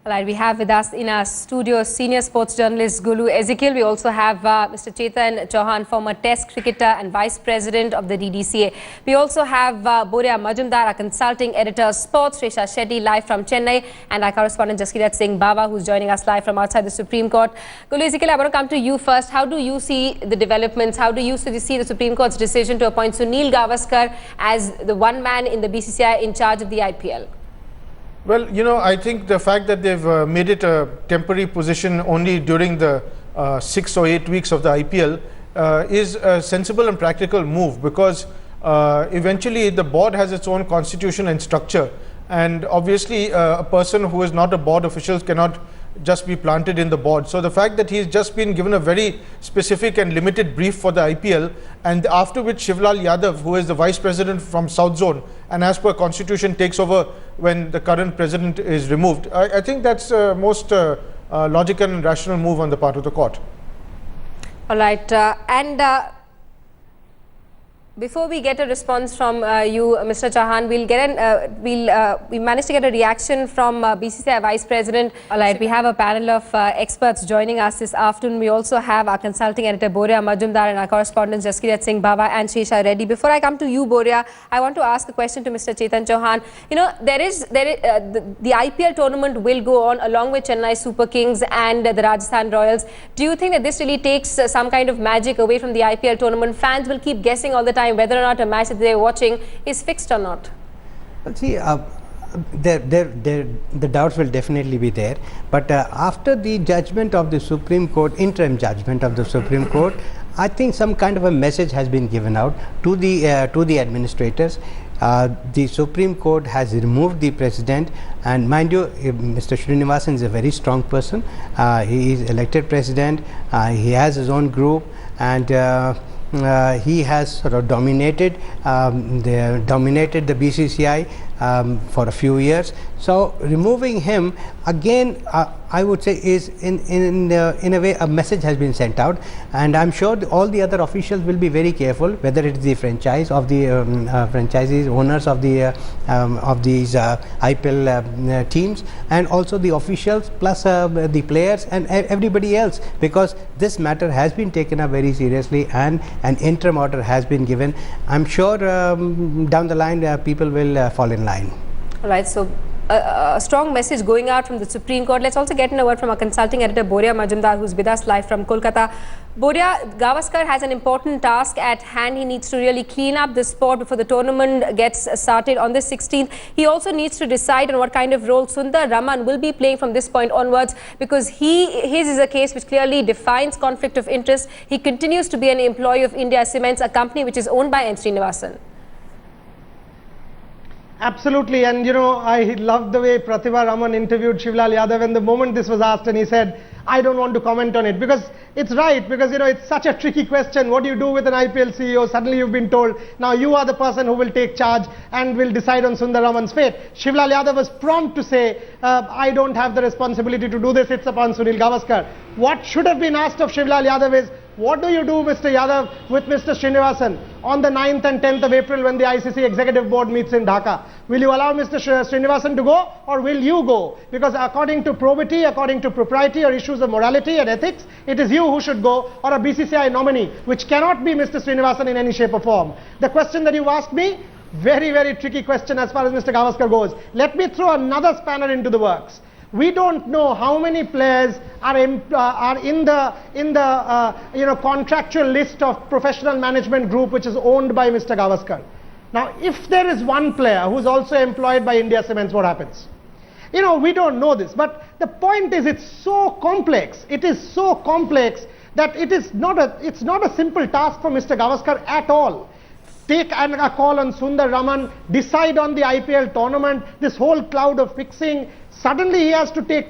Right, we have with us in our studio senior sports journalist Gulu Ezekiel. We also have Mr. Chetan Chauhan, former Test cricketer and Vice President of the DDCA. We also have Boria Majumdar, our consulting editor of sports, Resha Shetty, live from Chennai, and our correspondent Jaskirat Singh Baba, who's joining us live from outside the Supreme Court. Gulu Ezekiel, I want to come to you first. How do you see the developments? How do you see the Supreme Court's decision to appoint Sunil Gavaskar as the one man in the BCCI in charge of the IPL? Well, I think the fact that they've made it a temporary position only during the 6 or 8 weeks of the IPL is a sensible and practical move, because eventually the board has its own constitution and structure, and obviously a person who is not a board official cannot just be planted in the board. So the fact that he's just been given a very specific and limited brief for the IPL, and after which Shivlal Yadav, who is the vice president from South Zone and as per constitution takes over when the current president is removed, I think that's most logical and rational move on the part of the court. All right, before we get a response from you, Mr. Chauhan, we managed to get a reaction from BCCI Vice President. All right, we have a panel of experts joining us this afternoon. We also have our consulting editor Boria Majumdar and our correspondents Jaskirat Singh Baba and Shesha Reddy. Before I come to you, Boria, I want to ask a question to Mr. Chetan Chauhan. The IPL tournament will go on along with Chennai Super Kings and the Rajasthan Royals. Do you think that this really takes some kind of magic away from the IPL tournament? Fans will keep guessing all the time whether or not a match that they're watching is fixed or not. Well, see, the doubts will definitely be there, but after the judgment of the Supreme Court, interim judgment of the Supreme Court, I think some kind of a message has been given out to the administrators. The Supreme Court has removed the president, and mind you, Mr. Srinivasan is a very strong person. He is elected president. He has his own group, and he has sort of dominated the BCCI for a few years. So removing him again, I would say, is in a way a message has been sent out, and I'm sure all the other officials will be very careful, whether it's the franchise of the franchisees, owners of these IPL teams, and also the officials, plus the players and everybody else, because this matter has been taken up very seriously and an interim order has been given. I'm sure down the line people will fall in line. All right, so a strong message going out from the Supreme Court. Let's also get in a word from our consulting editor Boria Majumdar, who's with us live from Kolkata. Boria, Gavaskar has an important task at hand. He needs to really clean up the sport before the tournament gets started on the 16th. He also needs to decide on what kind of role Sundar Raman will be playing from this point onwards, because his is a case which clearly defines conflict of interest. He continues to be an employee of India Cements, a company which is owned by Srinivasan. Absolutely, and I loved the way Pratibha Raman interviewed Shivlal Yadav, and the moment this was asked and he said, I don't want to comment on it, because it's right, because it's such a tricky question. What do you do with an IPL CEO? Suddenly you've been told, now you are the person who will take charge and will decide on Sundar Raman's fate. Shivlal Yadav was prompt to say, I don't have the responsibility to do this, it's upon Sunil Gavaskar. What should have been asked of Shivlal Yadav is, what do you do, Mr. Yadav, with Mr. Srinivasan on the 9th and 10th of April when the ICC Executive Board meets in Dhaka? Will you allow Mr. Srinivasan to go, or will you go? Because according to probity, according to propriety or issues of morality and ethics, it is you who should go, or a BCCI nominee, which cannot be Mr. Srinivasan in any shape or form. The question that you asked me, very, very tricky question as far as Mr. Gavaskar goes. Let me throw another spanner into the works. We don't know how many players are in the contractual list of professional management group which is owned by Mr. Gavaskar. Now, if there is one player who is also employed by India Cements, what happens? We don't know this, but the point is, it's so complex. It is so complex that it's not a simple task for Mr. Gavaskar at all. Take a call on Sundar Raman, decide on the IPL tournament, this whole cloud of fixing. Suddenly he has to take,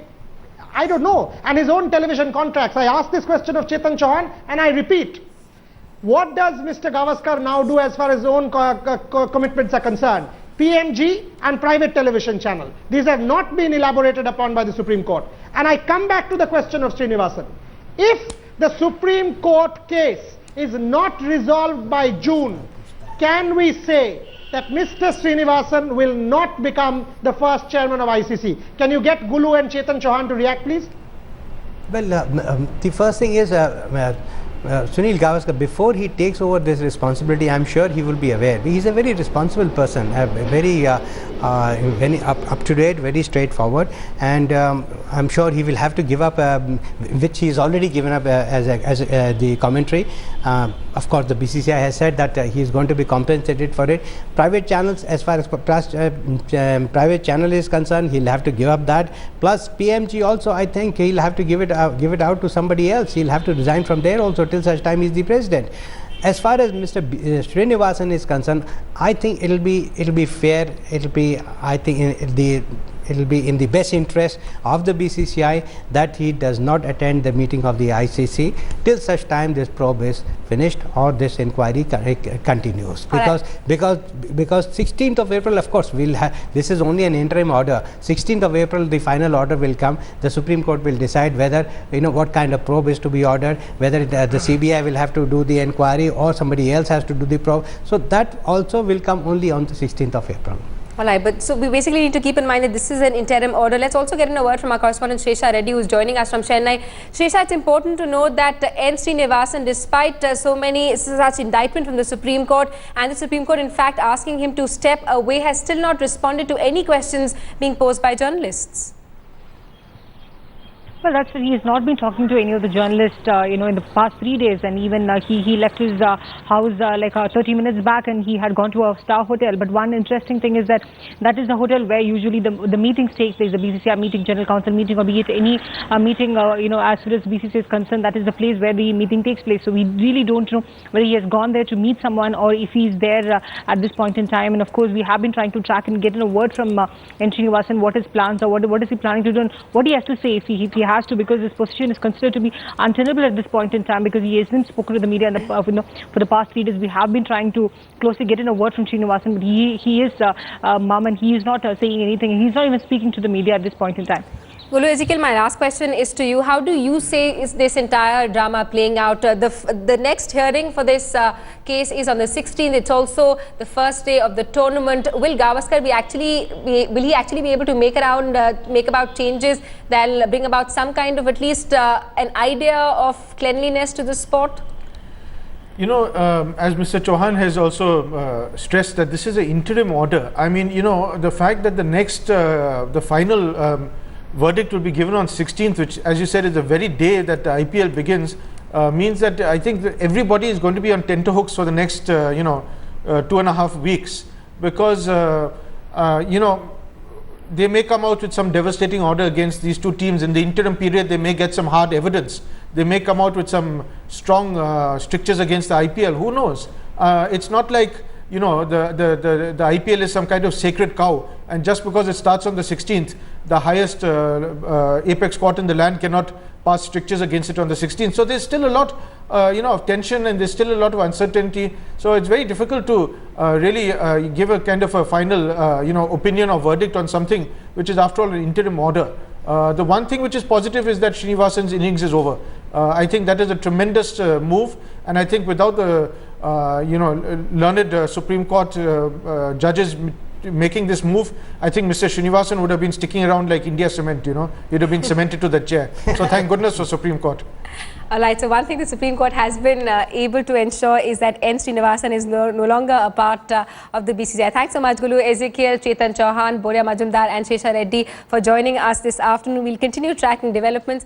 I don't know, and his own television contracts. I asked this question of Chetan Chauhan, and I repeat. What does Mr. Gavaskar now do as far as his own commitments are concerned? PMG and private television channel. These have not been elaborated upon by the Supreme Court. And I come back to the question of Srinivasan. If the Supreme Court case is not resolved by June, can we say that Mr. Srinivasan will not become the first chairman of ICC. Can you get Gulu and Chetan Chauhan to react, please? Well, the first thing is Sunil Gavaskar, before he takes over this responsibility, I'm sure he will be aware. He's a very responsible person, very up to date, very straightforward, and I'm sure he will have to give up, which he's already given up as the commentary. Of course, the BCCI has said that he is going to be compensated for it. Private channels, as far as private channel is concerned, he'll have to give up that. Plus, PMG also, I think he'll have to give it out to somebody else. He'll have to resign from there also till such time he's the president. As far as Mr. Srinivasan is concerned, I think it'll be fair. It'll be in the best interest of the BCCI that he does not attend the meeting of the ICC till such time this probe is finished or this inquiry continues. Because 16th of April, of course, we'll have, this is only an interim order. 16th of April, the final order will come. The Supreme Court will decide whether, what kind of probe is to be ordered, whether the CBI will have to do the inquiry or somebody else has to do the probe. So that also will come only on the 16th of April. All right, but so we basically need to keep in mind that this is an interim order. Let's also get in a word from our correspondent Sresha Reddy, who is joining us from Chennai. Sresha, it's important to note that N. Srinivasan, despite so many such indictment from the Supreme Court, and the Supreme Court in fact asking him to step away, has still not responded to any questions being posed by journalists. Well, that's he has not been talking to any of the journalists, in the past 3 days, and even he left his house 30 minutes back, and he had gone to a star hotel. But one interesting thing is that is the hotel where usually the meetings take place, the BCCI meeting, General Council meeting, or be it any meeting, as far as BCCI is concerned, that is the place where the meeting takes place. So we really don't know whether he has gone there to meet someone or if he's there at this point in time. And of course, we have been trying to track and get in a word from N. Srinivasan, what his plans are, what is he planning to do, and what he has to say if he has to, because his position is considered to be untenable at this point in time, because he hasn't spoken to the media for the past 3 days. We have been trying to closely get in a word from Srinivasan, but he is mum, and he is not saying anything, and he's not even speaking to the media at this point in time. Gulu Ezekiel, my last question is to you. How do you say is this entire drama playing out? The next hearing for this case is on the 16th. It's also the first day of the tournament. Will Gavaskar will he actually be able to make about changes that'll bring about some kind of at least an idea of cleanliness to the sport? As Mr. Chauhan has also stressed that this is an interim order. I mean, the fact that the final verdict will be given on 16th, which, as you said, is the very day that the IPL begins, means that I think that everybody is going to be on tenterhooks for the next 2.5 weeks, because they may come out with some devastating order against these two teams. In the interim period, they may get some hard evidence. They may come out with some strong strictures against the IPL. Who knows? It's not like the IPL is some kind of sacred cow, and just because it starts on the 16th, the highest apex court in the land cannot pass strictures against it on the 16th. So there's still a lot of tension, and there's still a lot of uncertainty. So it's very difficult to really give a kind of a final opinion or verdict on something which is after all an interim order. The one thing which is positive is that Srinivasan's innings is over. I think that is a tremendous move, and I think without the learned Supreme Court judges making this move, I think Mr. Srinivasan would have been sticking around like India cement. He'd have been cemented to that chair. So thank goodness for Supreme Court. All right, so one thing the Supreme Court has been able to ensure is that N. Srinivasan is no longer a part of the BCCI. Thanks so much, Gulu Ezekiel, Chetan Chauhan, Boria Majumdar and Sresha Reddy for joining us this afternoon. We'll continue tracking developments.